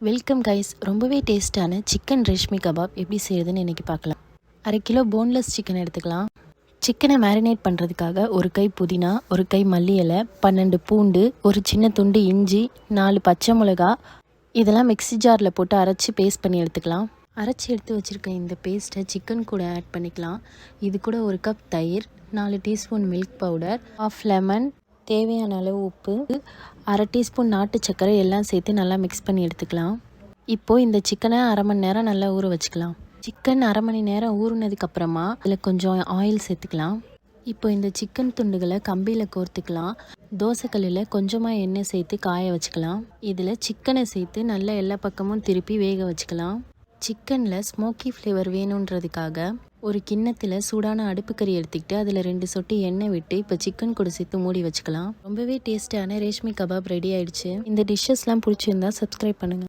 Welcome guys. ரொம்பவே டேஸ்ட்டான chicken Reshmi kebab எப்படி செய்கிறதுன்னு இன்றைக்கி பார்க்கலாம். 1/2 கிலோ போன்லெஸ் சிக்கன் எடுத்துக்கலாம். சிக்கனை மேரினேட் பண்ணுறதுக்காக 1 கை புதினா, 1 கை மல்லி இலை, 12 பூண்டு, ஒரு சின்ன துண்டு இஞ்சி, 4 பச்சை மிளகா இதெல்லாம் மிக்ஸி ஜாரில் போட்டு அரைச்சி பேஸ்ட் பண்ணி எடுத்துக்கலாம். அரைச்சி எடுத்து வச்சுருக்க இந்த பேஸ்ட்டை சிக்கன் கூட ஆட் பண்ணிக்கலாம். இது கூட 1 கப் தயிர், 4 டீஸ்பூன் மில்க் பவுடர், 1/2 லெமன், தேவையான அளவு உப்பு, 1/2 டீஸ்பூன் நாட்டு சர்க்கரை எல்லாம் சேர்த்து நல்லா மிக்ஸ் பண்ணி எடுத்துக்கலாம். இப்போது இந்த சிக்கனை 1/2 மணி நேரம் நல்லா ஊற வச்சுக்கலாம். சிக்கன் 1/2 மணி நேரம் ஊறினதுக்கப்புறமா அதில் கொஞ்சம் ஆயில் சேர்த்துக்கலாம். இப்போ இந்த சிக்கன் துண்டுகளை கம்பியில் கோர்த்துக்கலாம். தோசைக்கல்லில் கொஞ்சமாக எண்ணெய் சேர்த்து காய வச்சுக்கலாம். இதில் சிக்கனை சேர்த்து நல்லா எல்லா பக்கமும் திருப்பி வேக வச்சுக்கலாம். சிக்கனில் ஸ்மோக்கி ஃப்ளேவர் வேணுன்றதுக்காக ஒரு கிண்ணத்தில் சூடான அடுப்புக்கறி எடுத்துக்கிட்டு அதில் 2 சொட்டு எண்ணெய் விட்டு இப்போ சிக்கன் கூட சேர்த்து மூடி வச்சுக்கலாம். ரொம்பவே டேஸ்டான ரேஷ்மி கபாப் ரெடி ஆயிடுச்சு. இந்த டிஷ்ஷஸ்லாம் பிடிச்சிருந்தா சப்ஸ்கிரைப் பண்ணுங்கள்.